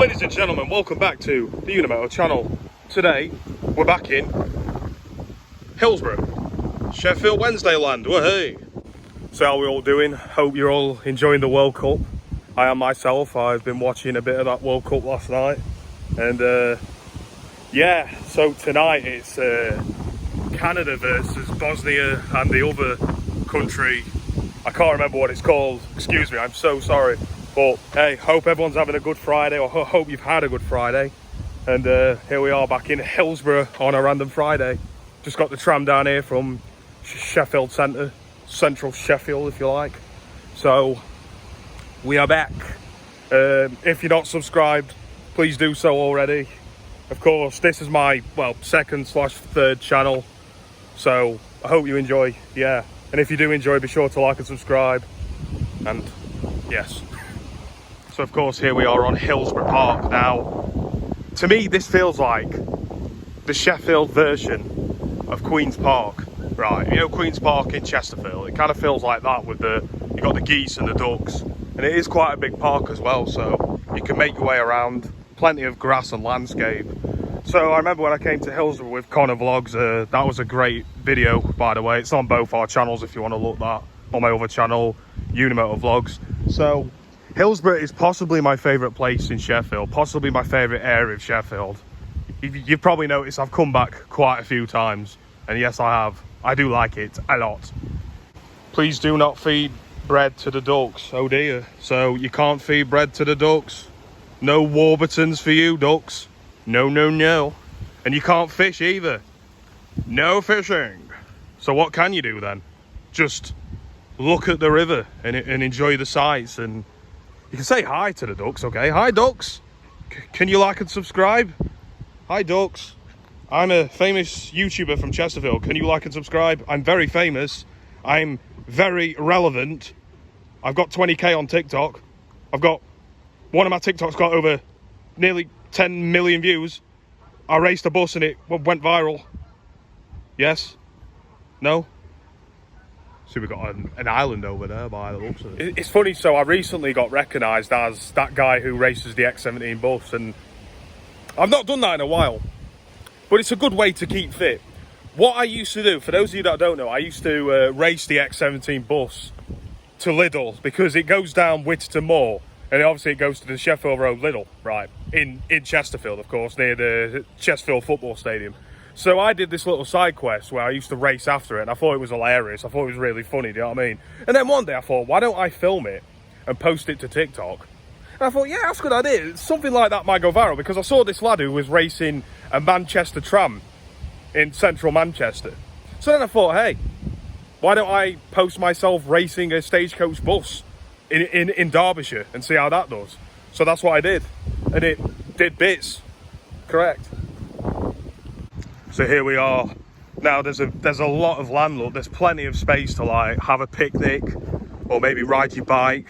Ladies and gentlemen, welcome back to the Unimoto channel. Today, we're back in Hillsborough, Sheffield Wednesday land. Wahey! So how are we all doing? Hope you're all enjoying the World Cup. I am myself. I've been watching a bit of that World Cup last night. And yeah, so tonight it's Canada versus Bosnia and the other country. I can't remember what it's called. Excuse me, I'm so sorry. But hey, hope everyone's having a good Friday, or hope you've had a good Friday. And here we are back in Hillsborough on a random Friday. Just got the tram down here from Sheffield Centre, central Sheffield if you like. So we are back. If you're not subscribed, please do so already. Of course, this is my, well, second/third channel. So I hope you enjoy, yeah. And if you do enjoy, be sure to like and subscribe. And yes. So of course, here we are on Hillsborough Park. Now, to me, this feels like the Sheffield version of Queen's Park. Right, you know Queen's Park in Chesterfield? It kind of feels like that with you got the geese and the ducks. And it is quite a big park as well, so you can make your way around. Plenty of grass and landscape. So I remember when I came to Hillsborough with Connor Vlogs, that was a great video, by the way. It's on both our channels if you want to look that. On my other channel, Unimoto Vlogs. So Hillsborough is possibly my favourite place in Sheffield, possibly my favourite area of Sheffield. You've probably noticed I've come back quite a few times, and yes I have. I do like it a lot. Please do not feed bread to the ducks, oh dear. So you can't feed bread to the ducks. No Warburtons for you ducks. No, no, no. And you can't fish either. No fishing. So what can you do then? Just look at the river and enjoy the sights, and you can say hi to the ducks, okay? Hi, ducks. Can you like and subscribe? Hi, ducks. I'm a famous YouTuber from Chesterfield. Can you like and subscribe? I'm very famous. I'm very relevant. I've got 20k on TikTok. One of my TikToks got over nearly 10 million views. I raced a bus and it went viral. Yes? No? See, we've got an island over there by the looks of it. It's funny, so I recently got recognised as that guy who races the X17 bus, and I've not done that in a while, but it's a good way to keep fit. What I used to do, for those of you that don't know, I used to race the X17 bus to Lidl, because it goes down Witterton Moor, and obviously it goes to the Sheffield Road Lidl, right, in Chesterfield, of course, near the Chesterfield football stadium. So I did this little side quest where I used to race after it, and I thought it was hilarious. I thought it was really funny, do you know what I mean? And then one day I thought, why don't I film it and post it to TikTok? And I thought, yeah, that's a good idea. Something like that might go viral, because I saw this lad who was racing a Manchester tram in central Manchester. So then I thought, hey, why don't I post myself racing a stagecoach bus in Derbyshire and see how that does? So that's what I did, and it did bits. Correct. So here we are. Now there's a lot of land, look. There's plenty of space to like have a picnic, or maybe ride your bike,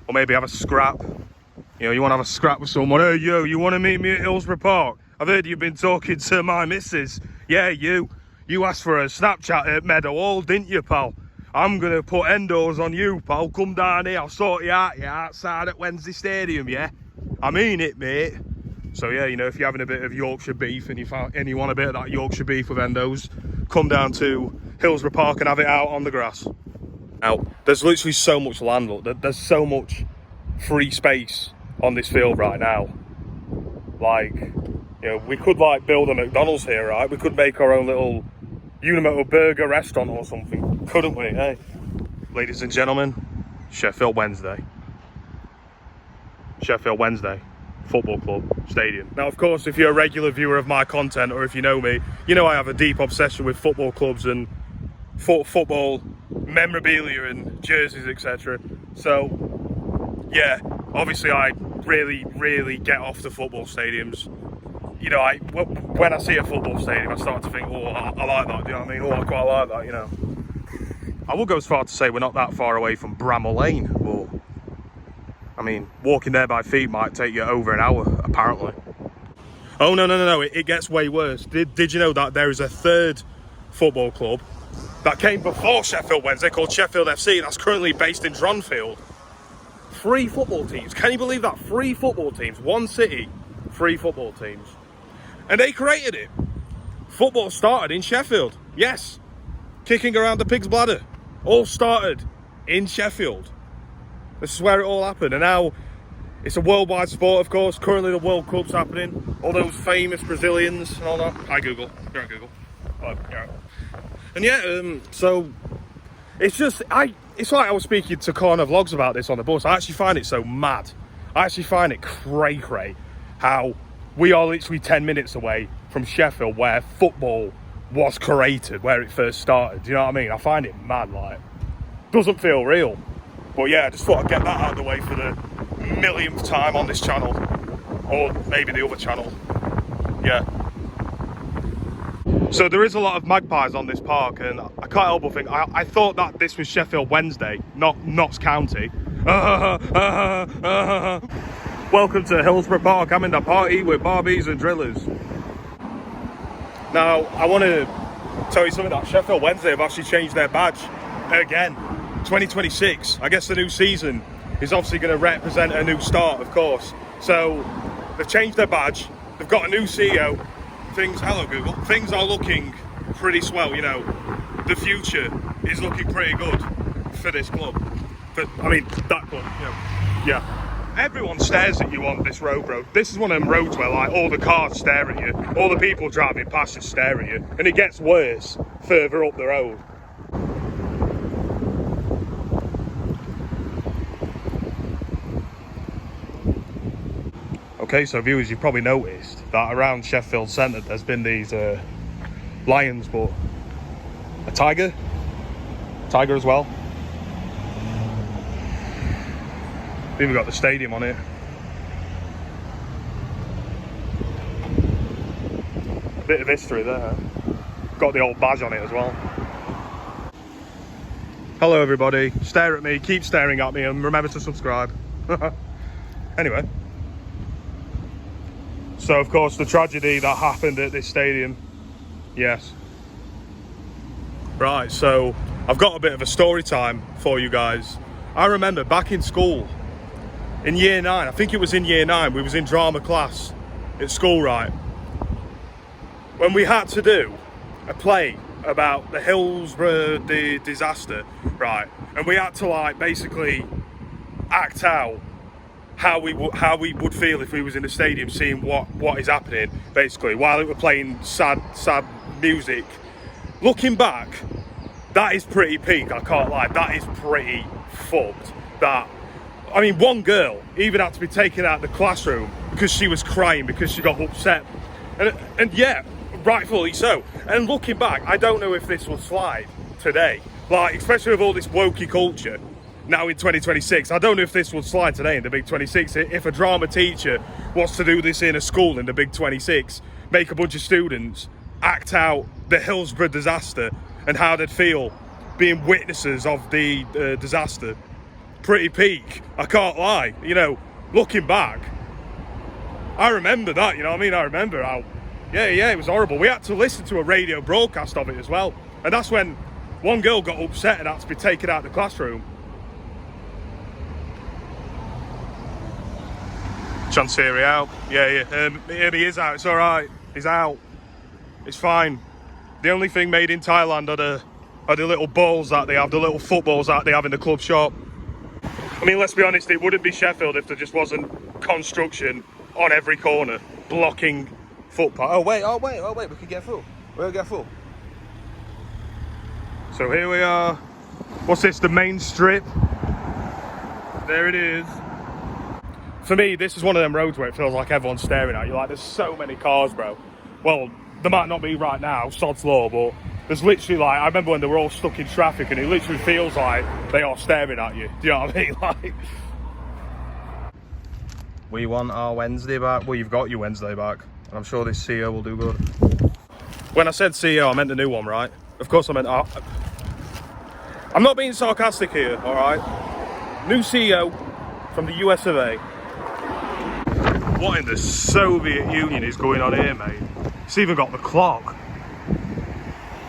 or maybe have a scrap. You know, you want to have a scrap with someone. Hey, yo, you want to meet me at Hillsborough Park? I've heard you've been talking to my missus. Yeah, you asked for a Snapchat at Meadow Hall, didn't you, pal? I'm going to put endos on you, pal. Come down here, I'll sort you out, yeah, outside at Wednesday Stadium, yeah? I mean it, mate. So yeah, you know, if you're having a bit of Yorkshire beef and you want a bit of that Yorkshire beef with endos, come down to Hillsborough Park and have it out on the grass. Now, there's literally so much land, look. There's so much free space on this field right now. Like, you know, we could like build a McDonald's here, right? We could make our own little Unimoto burger restaurant or something, couldn't we? Hey, ladies and gentlemen, Sheffield Wednesday Football Club Stadium. Now, of course, if you're a regular viewer of my content, or if you know me, you know I have a deep obsession with football clubs and football memorabilia and jerseys, etc. So yeah, obviously I really get off the football stadiums. You know, when I see a football stadium, I start to think, oh, I like that, do you know what I mean? Oh, I quite like that, you know. I will go as far to say we're not that far away from Bramall Lane, but I mean, walking there by feet might take you over an hour, apparently. Oh, no, it gets way worse. Did you know that there is a third football club that came before Sheffield Wednesday called Sheffield FC, that's currently based in Dronfield? 3 football teams. Can you believe that? 3 football teams, 1 city, 3 football teams. And they created it. Football started in Sheffield. Yes. Kicking around the pig's bladder. All started in Sheffield. This is where it all happened. And now it's a worldwide sport, of course. Currently the World Cup's happening. All those famous Brazilians and all that. Hi, Google. You're on Google. Oh, yeah. And yeah, so it's just, it's like I was speaking to Corner Vlogs about this on the bus. I actually find it so mad. I actually find it cray-cray how we are literally 10 minutes away from Sheffield where football was created, where it first started. Do you know what I mean? I find it mad, like, doesn't feel real. But yeah, I just thought I'd get that out of the way for the millionth time on this channel, or maybe the other channel. Yeah. So there is a lot of magpies on this park, and I can't help but think, I thought that this was Sheffield Wednesday, not Notts County. Welcome to Hillsborough Park. I'm in the party with Barbies and Drillers. Now, I want to tell you something, that Sheffield Wednesday have actually changed their badge again. 2026, I guess the new season is obviously going to represent a new start, of course. So they've changed their badge, they've got a new CEO. Hello Google, things are looking pretty swell, you know. The future is looking pretty good for this club. But, I mean, that club, you know, yeah. Everyone stares at you on this road, bro. This is one of them roads where, like, all the cars stare at you, all the people driving past just stare at you, and it gets worse further up the road. Okay, so viewers, you've probably noticed that around Sheffield Centre there's been these lions, but a tiger as well. We've even got the stadium on it. A bit of history there. Got the old badge on it as well. Hello everybody, stare at me, keep staring at me, and remember to subscribe. Anyway. So of course the tragedy that happened at this stadium, yes. Right, so I've got a bit of a story time for you guys. I remember back in school, in year 9, I think it was in year 9, we was in drama class at school, right? When we had to do a play about the Hillsborough disaster, right? And we had to, like, basically act out how we would feel if we was in the stadium seeing what is happening, basically, while it were playing sad music. Looking back, that is pretty peak, I can't lie. That is pretty fucked. That, I mean, one girl even had to be taken out of the classroom because she was crying because she got upset. And yeah, rightfully so. And looking back, I don't know if this will slide today. Like, especially with all this wokey culture now in 2026, I don't know if this will slide today in the Big 26. If a drama teacher wants to do this in a school in the Big 26, make a bunch of students act out the Hillsborough disaster and how they'd feel being witnesses of the disaster. Pretty peak, I can't lie. You know, looking back, I remember that, you know what I mean? I remember how, yeah, it was horrible. We had to listen to a radio broadcast of it as well. And that's when one girl got upset and had to be taken out of the classroom. Chansiri out. Yeah. He is out. It's all right. He's out. It's fine. The only thing made in Thailand are the little balls that they have, the little footballs that they have in the club shop. I mean, let's be honest, it wouldn't be Sheffield if there just wasn't construction on every corner, blocking footpath. Oh wait, we can get through. We'll get through. So here we are. What's this, the main strip? There it is. For me, this is one of them roads where it feels like everyone's staring at you. Like, there's so many cars, bro. Well, there might not be right now, sod's law, but there's literally, like, I remember when they were all stuck in traffic and it literally feels like they are staring at you. Do you know what I mean? Like, we want our Wednesday back. Well, you've got your Wednesday back. And I'm sure this CEO will do good. When I said CEO, I meant the new one, right? Of course I meant... I'm not being sarcastic here, all right? New CEO from the US of A. What in the Soviet Union is going on here, mate? It's even got the clock.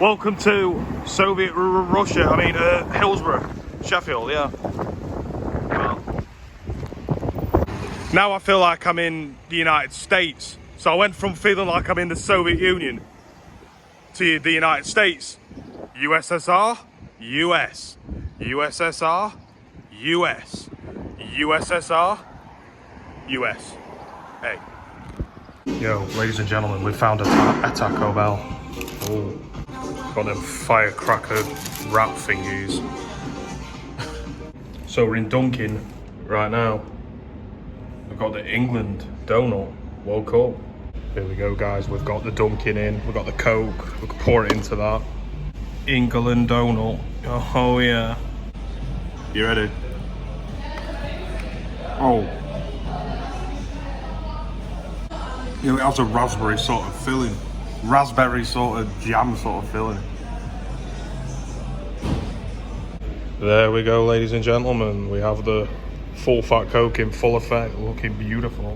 Welcome to Soviet Russia. I mean, Hillsborough, Sheffield, yeah. Well, Now I feel like I'm in the United States. So I went from feeling like I'm in the Soviet Union to the United States. USSR, US. USSR, US. USSR, US. Hey. Yo, ladies and gentlemen, we found a Taco Bell. Oh, got them firecracker wrap thingies. So we're in Dunkin' right now. We've got the England donut, World Cup. Here we go, guys. We've got the Dunkin' in. We've got the Coke. We can pour it into that. England donut. Oh yeah. You ready? Oh. You know, it has a raspberry sort of filling. Raspberry sort of jam sort of filling. There we go, ladies and gentlemen. We have the full fat Coke in full effect, looking beautiful.